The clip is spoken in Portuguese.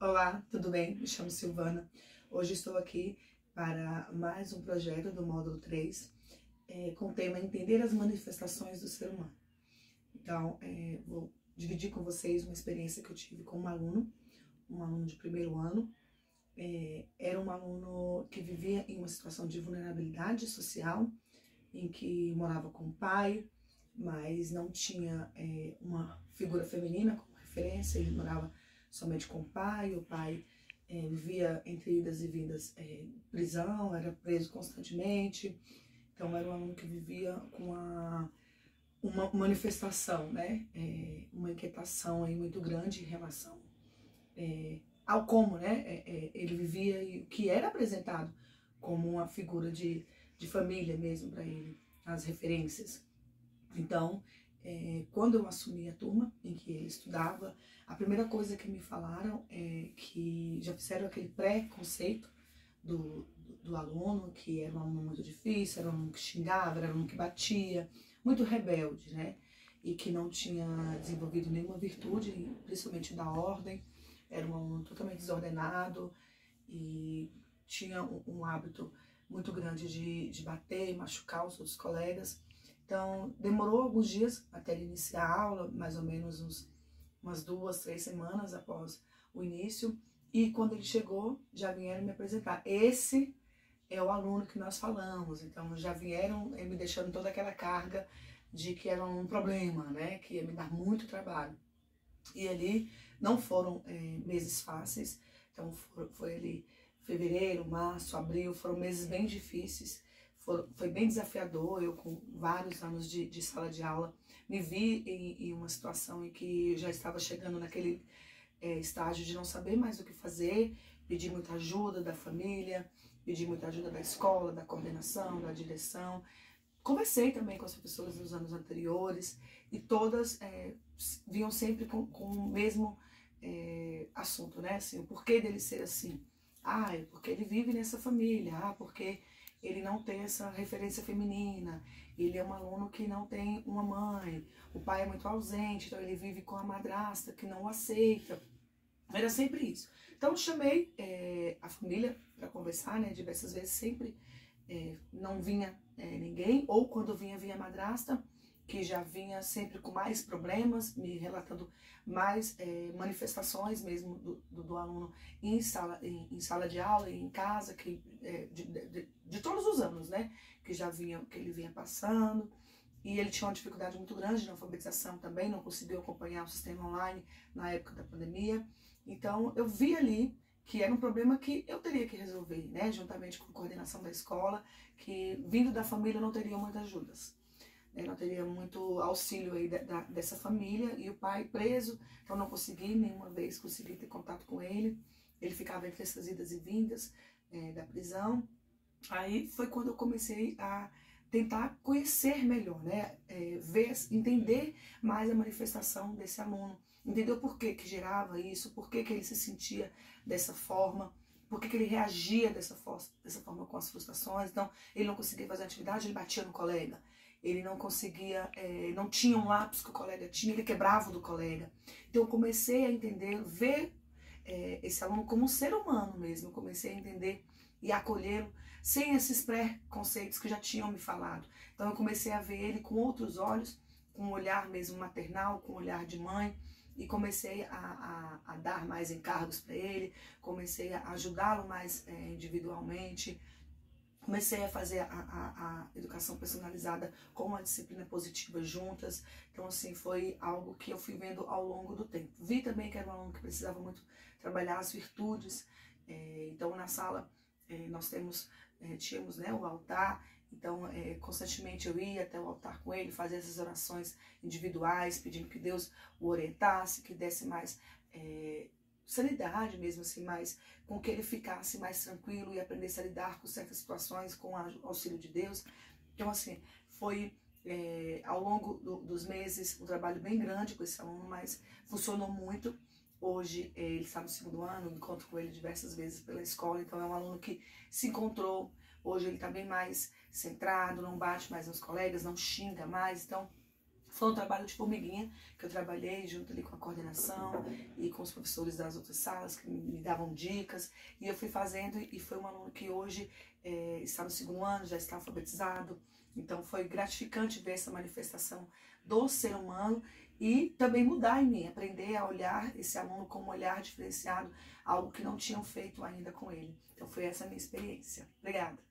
Olá, tudo bem? Me chamo Silvana. Hoje estou aqui para mais um projeto do módulo 3, com o tema Entender as manifestações do ser humano. Então, vou dividir com vocês uma experiência que eu tive com um aluno de primeiro ano. Era um aluno que vivia em uma situação de vulnerabilidade social, em que morava com o pai, mas não tinha uma figura feminina como referência. Ele morava somente com o pai vivia entre idas e vindas prisão, era preso constantemente. Então era um aluno que vivia com uma manifestação, né? Uma inquietação aí muito grande em relação ao como, né? Ele vivia e o que era apresentado como uma figura de família mesmo para ele, as referências. Então, quando eu assumi a turma em que ele estudava, a primeira coisa que me falaram é que já fizeram aquele pré-conceito do aluno, que era um aluno muito difícil, era um aluno que xingava, era um aluno que batia, muito rebelde, né? E que não tinha desenvolvido nenhuma virtude, principalmente da ordem, era um aluno totalmente desordenado e tinha um hábito muito grande de bater e machucar os outros colegas. Então, demorou alguns dias até ele iniciar a aula, mais ou menos umas 2, 3 semanas após o início. E quando ele chegou, já vieram me apresentar. Esse é o aluno que nós falamos. Então, já vieram me deixando toda aquela carga de que era um problema, né? Que ia me dar muito trabalho. E ali não foram meses fáceis. Então, foi ali fevereiro, março, abril, foram meses bem difíceis. Foi bem desafiador. Eu, com vários anos de sala de aula, me vi em uma situação em que eu já estava chegando naquele estágio de não saber mais o que fazer, pedi muita ajuda da família, pedi muita ajuda da escola, da coordenação, da direção. Conversei também com as professoras dos anos anteriores e todas vinham sempre com o mesmo assunto, né? Assim, o porquê dele ser assim. É porque ele vive nessa família, porque ele não tem essa referência feminina, ele é um aluno que não tem uma mãe, o pai é muito ausente, então ele vive com a madrasta que não o aceita. Era sempre isso. Então eu chamei a família para conversar, né, diversas vezes, sempre não vinha ninguém, ou quando vinha a madrasta, que já vinha sempre com mais problemas, me relatando mais manifestações mesmo do aluno em sala de aula e em casa, que, de todos os anos, né? Que ele vinha passando. E ele tinha uma dificuldade muito grande na alfabetização também, não conseguiu acompanhar o sistema online na época da pandemia. Então eu vi ali que era um problema que eu teria que resolver, né? Juntamente com a coordenação da escola, que vindo da família não teria muitas ajudas. Não teria muito auxílio aí dessa família, e o pai preso, então não consegui nenhuma vez ter contato com ele. Ele ficava entre essas idas e vindas da prisão. Aí foi quando eu comecei a tentar conhecer melhor, né? Entender mais a manifestação desse aluno, entender o porquê que gerava isso, porquê que ele se sentia dessa forma, por que ele reagia dessa forma com as frustrações. Então, ele não conseguia fazer atividade, ele batia no colega. Ele não conseguia, não tinha um lápis que o colega tinha, ele quebrava o do colega. Então eu comecei a entender, ver esse aluno como um ser humano mesmo. Eu comecei a entender e acolhê-lo sem esses pré-conceitos que já tinham me falado. Então eu comecei a ver ele com outros olhos, com um olhar mesmo maternal, com um olhar de mãe. E comecei a dar mais encargos para ele, comecei a ajudá-lo mais individualmente. Comecei a fazer a educação personalizada com a disciplina positiva juntas. Então, assim, foi algo que eu fui vendo ao longo do tempo. Vi também que era um aluno que precisava muito trabalhar as virtudes. Então, na sala, nós tínhamos, né, o altar. Então, constantemente eu ia até o altar com ele, fazia essas orações individuais, pedindo que Deus o orientasse, que desse mais sanidade mesmo, assim, mais com que ele ficasse mais tranquilo e aprendesse a lidar com certas situações com o auxílio de Deus. Então, assim, foi ao longo dos meses um trabalho bem grande com esse aluno, mas funcionou muito. Hoje ele está no 2º ano, encontro com ele diversas vezes pela escola, então é um aluno que se encontrou. Hoje ele está bem mais centrado, não bate mais nos colegas, não xinga mais. Então Foi um trabalho de formiguinha, que eu trabalhei junto ali com a coordenação e com os professores das outras salas que me davam dicas. E eu fui fazendo, e foi um aluno que hoje está no 2º ano, já está alfabetizado. Então foi gratificante ver essa manifestação do ser humano e também mudar em mim, aprender a olhar esse aluno com um olhar diferenciado, algo que não tinham feito ainda com ele. Então foi essa a minha experiência. Obrigada.